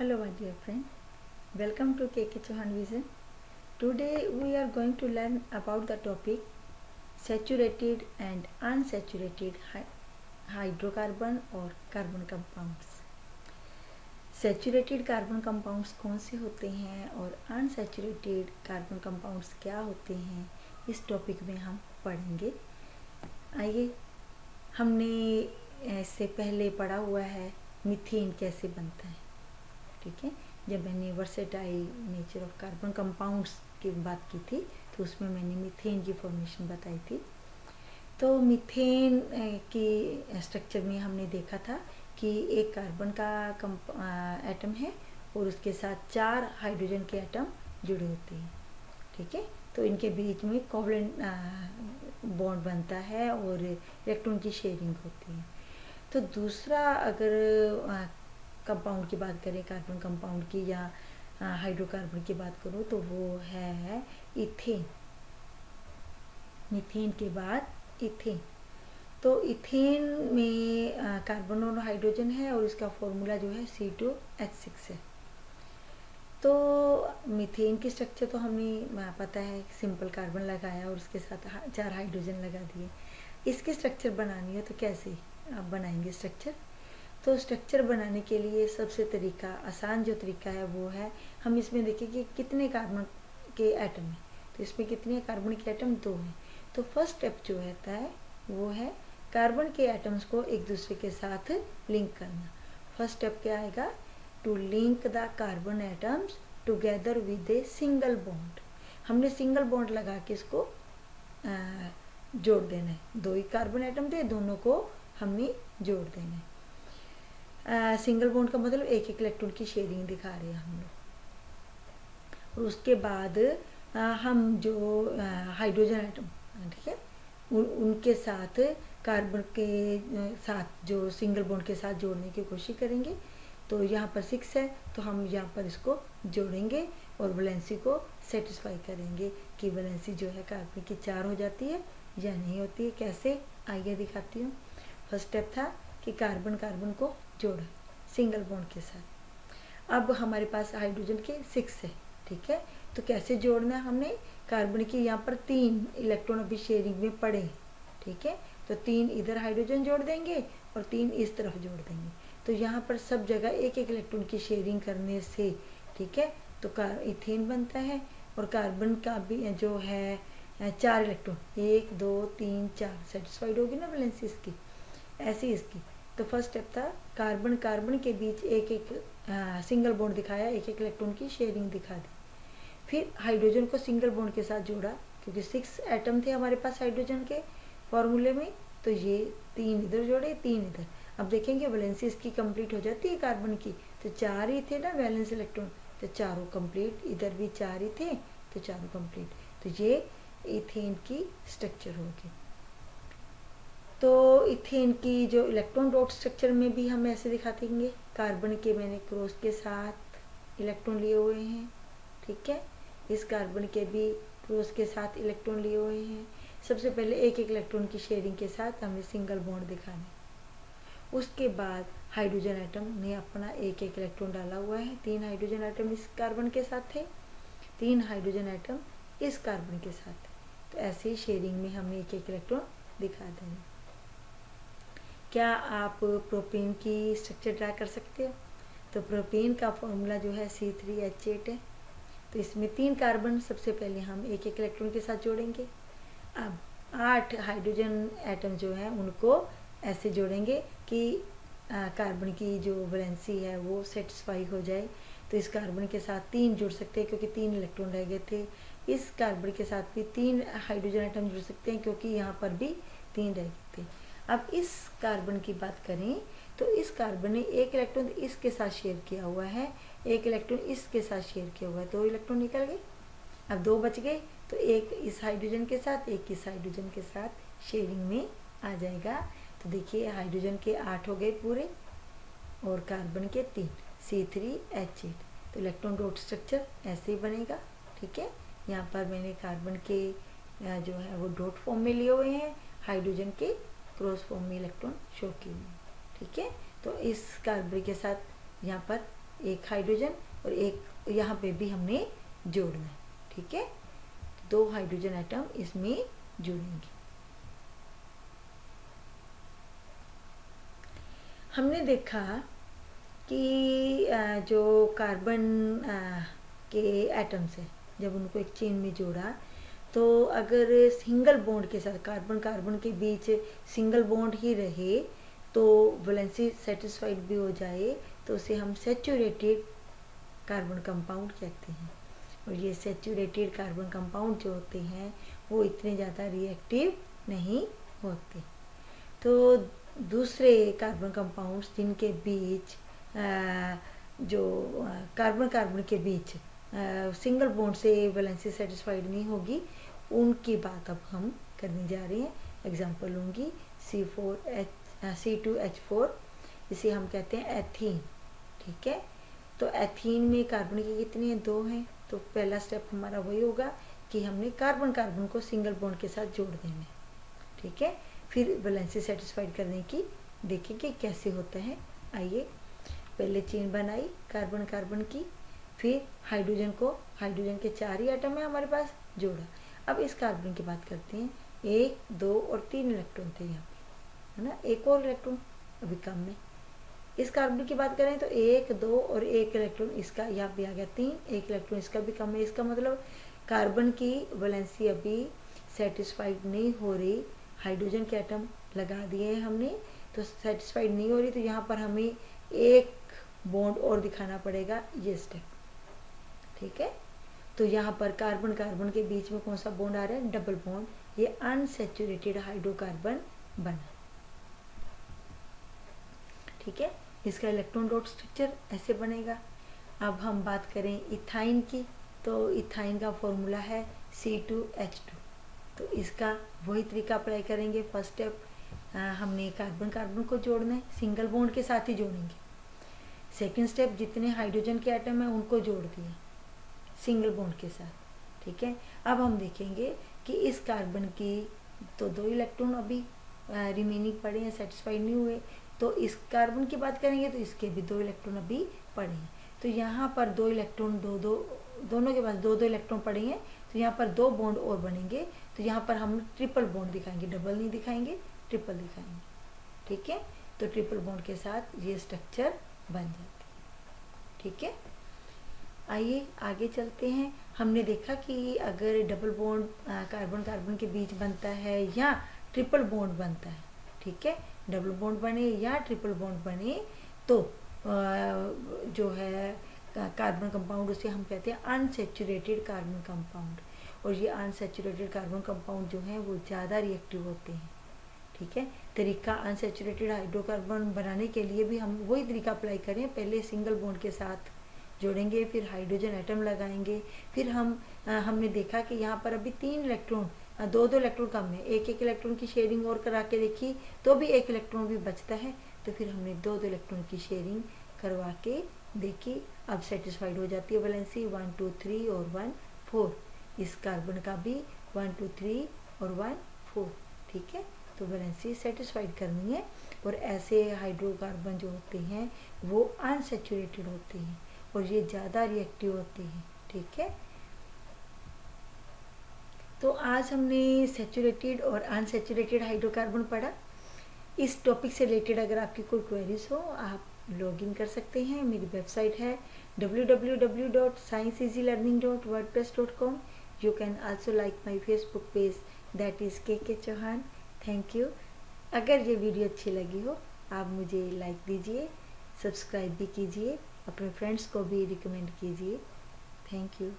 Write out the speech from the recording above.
Hello my dear friend, welcome to KK Chauhan Vision. Today we are going to learn about the topic saturated and unsaturated hydrocarbon और carbon compounds. Saturated carbon compounds कौन से होते हैं और unsaturated carbon compounds क्या होते हैं, इस टॉपिक में हम पढ़ेंगे। आइए, हमने इससे पहले पढ़ा हुआ है मीथेन कैसे बनता है, ठीक है। जब मैंने versatile nature of carbon compounds की बात की थी तो उसमें मैंने मीथेन की फॉर्मेशन बताई थी। तो मीथेन की स्ट्रक्चर में हमने देखा था कि एक कार्बन का एटम है और उसके साथ 4 हाइड्रोजन के एटम जुड़े होते हैं, ठीक है। तो इनके बीच में कोवलेंट बॉन्ड बनता है और इलेक्ट्रॉन की शेयरिंग होती है। तो दूसरा अगर कंपाउंड की बात करें, कार्बन कंपाउंड की या हाइड्रोकार्बन की बात करूँ तो वो है इथेन। मीथेन के बाद इथेन। तो इथेन में कार्बन और हाइड्रोजन है और इसका फॉर्मूला जो है C2H6 है। तो मीथेन की स्ट्रक्चर तो हमें पता है, सिंपल कार्बन लगाया और उसके साथ 4 हाइड्रोजन लगा दिए। इसकी स्ट्रक्चर बनानी है तो कैसे आप बनाएंगे स्ट्रक्चर? तो स्ट्रक्चर बनाने के लिए सबसे आसान जो तरीका है वो है, हम इसमें देखें कि कितने कार्बन के एटम हैं। तो इसमें कितने कार्बन के एटम? 2 हैं। तो फर्स्ट स्टेप जो रहता है वो है कार्बन के एटम्स को एक दूसरे के साथ लिंक करना। फर्स्ट स्टेप क्या आएगा? To link the carbon atoms together with a single bond. हमने सिंगल बॉन्ड लगा के इसको जोड़ देना है। 2 ही कार्बन एटम थे, दोनों को हमने जोड़ देना है। सिंगल बॉन्ड का मतलब एक इलेक्ट्रॉन की शेयरिंग दिखा रहे हैं हम लोग। और उसके बाद हम जो हाइड्रोजन एटम, ठीक है, उनके साथ कार्बन के साथ जो सिंगल बॉन्ड के साथ जोड़ने की कोशिश करेंगे। तो यहाँ पर 6 है तो हम यहाँ पर इसको जोड़ेंगे और वैलेंसी को सेटिस्फाई करेंगे कि वैलेंसी जो है कार्बन की 4 हो जाती है या नहीं होती है। कैसे, आइए दिखाती हूँ। फर्स्ट स्टेप था कि कार्बन को जोड़ा सिंगल बॉन्ड के साथ। अब हमारे पास हाइड्रोजन के 6 है, ठीक है। तो कैसे जोड़ना है? हमने कार्बन की यहाँ पर 3 इलेक्ट्रॉन अभी शेयरिंग में पड़े, ठीक है। तो 3 इधर हाइड्रोजन जोड़ देंगे और 3 इस तरफ जोड़ देंगे। तो यहाँ पर सब जगह एक इलेक्ट्रॉन की शेयरिंग करने से, ठीक है, तो इथेन बनता है। और कार्बन का भी जो है 4 इलेक्ट्रॉन, 1 2 3 4 सेटिस्फाइड होगी ना वैलेंसी इसकी, ऐसी इसकी। तो फर्स्ट स्टेप था कार्बन के बीच एक सिंगल बॉन्ड दिखाया, एक इलेक्ट्रॉन की शेयरिंग दिखा दी। फिर हाइड्रोजन को सिंगल बॉन्ड के साथ जोड़ा, क्योंकि 6 एटम थे हमारे पास हाइड्रोजन के फॉर्मूले में। तो ये 3 इधर जोड़े, 3 इधर। अब देखेंगे वैलेंसी इसकी कंप्लीट हो जाती है कार्बन की। तो 4 ही थे ना वैलेंस इलेक्ट्रॉन, तो चारों कंप्लीट। इधर भी 4 ही थे तो चारों कंप्लीट। तो ये इथेन की स्ट्रक्चर होगी। तो इथेन की जो इलेक्ट्रॉन डॉट स्ट्रक्चर में भी हम ऐसे दिखा देंगे। कार्बन के मैंने क्रॉस के साथ इलेक्ट्रॉन लिए हुए हैं, ठीक है। इस कार्बन के भी क्रॉस के साथ इलेक्ट्रॉन लिए हुए हैं। सबसे पहले एक इलेक्ट्रॉन की शेयरिंग के साथ हमें सिंगल बॉन्ड दिखाना। उसके बाद हाइड्रोजन एटम ने अपना एक इलेक्ट्रॉन डाला हुआ है। 3 हाइड्रोजन एटम इस कार्बन के साथ थे, 3 हाइड्रोजन एटम इस कार्बन के साथ थे। तो ऐसे ही शेयरिंग में हमने एक इलेक्ट्रॉन दिखा देना। क्या आप प्रोपेन की स्ट्रक्चर ट्राई कर सकते हो? तो प्रोपेन का फॉर्मूला जो है C3H8 है। तो इसमें 3 कार्बन सबसे पहले हम एक इलेक्ट्रॉन के साथ जोड़ेंगे। अब 8 हाइड्रोजन एटम जो है उनको ऐसे जोड़ेंगे कि कार्बन की जो वैलेंसी है वो सेटिस्फाई हो जाए। तो इस कार्बन के साथ 3 जुड़ सकते हैं क्योंकि 3 इलेक्ट्रॉन रह गए थे। इस कार्बन के साथ भी 3 हाइड्रोजन एटम जुड़ सकते हैं क्योंकि यहाँ पर भी 3 रह गए थे। अब इस कार्बन की बात करें तो इस कार्बन ने एक इलेक्ट्रॉन इसके साथ शेयर किया हुआ है, एक इलेक्ट्रॉन इसके साथ शेयर किया हुआ है। 2 इलेक्ट्रॉन निकल गए। अब 2 बच गए, तो एक इस हाइड्रोजन के साथ, एक इस हाइड्रोजन के साथ शेयरिंग में आ जाएगा। तो देखिए हाइड्रोजन के 8 हो गए पूरे और कार्बन के 3, C3H8। तो इलेक्ट्रॉन डॉट स्ट्रक्चर ऐसे ही बनेगा, ठीक है। यहाँ पर मैंने कार्बन के जो है वो डॉट फॉर्म में लिए हुए हैं, हाइड्रोजन के क्रॉस फॉर्म में इलेक्ट्रॉन शो किए हुए हैं, ठीक है। तो इस कार्बन के साथ यहाँ पर एक हाइड्रोजन और एक यहाँ पे भी हमने जोड़ना है, ठीक है। 2 हाइड्रोजन एटम इसमें जुड़ेंगे। हमने देखा कि जो कार्बन के एटम्स है, जब उनको एक चेन में जोड़ा तो अगर सिंगल बॉन्ड के साथ कार्बन कार्बन के बीच सिंगल बॉन्ड ही रहे तो वैलेंसी सेटिस्फाइड भी हो जाए तो उसे हम सैचुरेटेड कार्बन कंपाउंड कहते हैं। और ये सैचुरेटेड कार्बन कंपाउंड जो होते हैं वो इतने ज़्यादा रिएक्टिव नहीं होते। तो दूसरे कार्बन कंपाउंड्स जिनके बीच जो कार्बन कार्बन के बीच सिंगल बॉन्ड से वैलेंसी सेटिस्फाइड नहीं होगी, उनकी बात अब हम करने जा रहे हैं। एग्जांपल लूँगी C2H4, इसे हम कहते हैं एथीन, ठीक है। तो एथीन में कार्बन की कितनी है? 2 हैं। तो पहला स्टेप हमारा वही होगा कि हमने कार्बन कार्बन को सिंगल बॉन्ड के साथ जोड़ देना है, ठीक है। फिर वैलेंसी सेटिस्फाइड करने की देखेंगे कैसे होता है। आइए, पहले चेन बनाई कार्बन कार्बन की, फिर हाइड्रोजन हाइड्रोजन के 4 ही एटम है हमारे पास, जोड़ा। अब इस कार्बन की बात करते हैं। 1, 2 और 3 इलेक्ट्रॉन थे यहाँ पे, है ना। एक और इलेक्ट्रॉन अभी कम है। इस कार्बन की बात करें तो 1, 2 और 1 इलेक्ट्रॉन इसका, यहाँ पे आ गया 3, 1 इलेक्ट्रॉन इसका भी कम है। इसका मतलब कार्बन की वैलेंसी अभी सेटिस्फाइड नहीं हो रही। हाइड्रोजन के एटम लगा दिए हैं हमने तो सेटिस्फाइड नहीं हो रही, तो यहाँ पर हमें एक बॉन्ड और दिखाना पड़ेगा, ये स्टेप, ठीक है। तो यहाँ पर कार्बन कार्बन के बीच में कौन सा बॉन्ड आ रहा है? Double bond. ये अनसैचुरेटेड हाइड्रोकार्बन बना, ठीक है। इसका इलेक्ट्रॉन डॉट स्ट्रक्चर ऐसे बनेगा। अब हम बात करें इथाइन की, तो इथाइन का फॉर्मूला है C2H2। तो इसका वही तरीका अप्लाई करेंगे। फर्स्ट स्टेप हमने कार्बन कार्बन को जोड़ना है, सिंगल बॉन्ड के साथ ही जोड़ेंगे। सेकंड स्टेप जितने हाइड्रोजन के एटम हैं उनको जोड़ दिए सिंगल बॉन्ड के साथ, ठीक है। अब हम देखेंगे कि इस कार्बन की तो 2 इलेक्ट्रॉन अभी रिमेनिंग पड़े हैं, सेटिस्फाइड नहीं हुए। तो इस कार्बन की बात करेंगे तो इसके भी 2 इलेक्ट्रॉन अभी पड़े हैं। तो यहाँ पर 2 इलेक्ट्रॉन दोनों के पास 2 इलेक्ट्रॉन पड़े हैं, तो यहाँ पर 2 बॉन्ड और बनेंगे। तो यहाँ पर हम ट्रिपल बॉन्ड दिखाएंगे, डबल नहीं दिखाएंगे, ट्रिपल दिखाएंगे, ठीक है। तो ट्रिपल बॉन्ड के साथ ये स्ट्रक्चर बन जाती है, ठीक है। आइए आगे चलते हैं। हमने देखा कि अगर डबल बॉन्ड कार्बन कार्बन के बीच बनता है या ट्रिपल बॉन्ड बनता है, ठीक है, डबल बॉन्ड बने या ट्रिपल बॉन्ड बने तो जो है कार्बन कंपाउंड उसे हम कहते हैं अनसैचुरेटेड कार्बन कंपाउंड। और ये अनसैचुरेटेड कार्बन कंपाउंड जो हैं वो ज़्यादा रिएक्टिव होते हैं, ठीक है। तरीका अनसैचुरेटेड हाइड्रोकार्बन बनाने के लिए भी हम वही तरीका अप्लाई करें। पहले सिंगल बॉन्ड के साथ जोड़ेंगे, फिर हाइड्रोजन एटम लगाएंगे, फिर हमने देखा कि यहाँ पर अभी 3 इलेक्ट्रॉन, 2 इलेक्ट्रॉन कम है। 1 इलेक्ट्रॉन की शेयरिंग और करा के देखी तो भी 1 इलेक्ट्रॉन भी बचता है। तो फिर हमने 2 इलेक्ट्रॉन की शेयरिंग करवा के देखी। अब सेटिस्फाइड हो जाती है वैलेंसी 1, 2, 3 और 1, 4। इस कार्बन का भी 1, 2, 3 और 1, 4, ठीक है। तो वैलेंसी सेटिस्फाइड करनी है। और ऐसे हाइड्रोकार्बन जो होते हैं वो अनसैचुरेटेड होते हैं और ये ज़्यादा रिएक्टिव होते हैं, ठीक है। तो आज हमने सैचुरेटेड और अनसैचुरेटेड हाइड्रोकार्बन पढ़ा। इस टॉपिक से रिलेटेड अगर आपकी कोई क्वेरीज हो आप लॉग इन कर सकते हैं। मेरी वेबसाइट है www.scienceeasylearning.wordpress.com। You can also like my Facebook page, that is KK Chauhan. Thank you. अगर ये वीडियो अच्छी लगी हो आप मुझे लाइक दीजिए, सब्सक्राइब भी कीजिए, अपने फ्रेंड्स को भी रिकमेंड कीजिए। Thank you.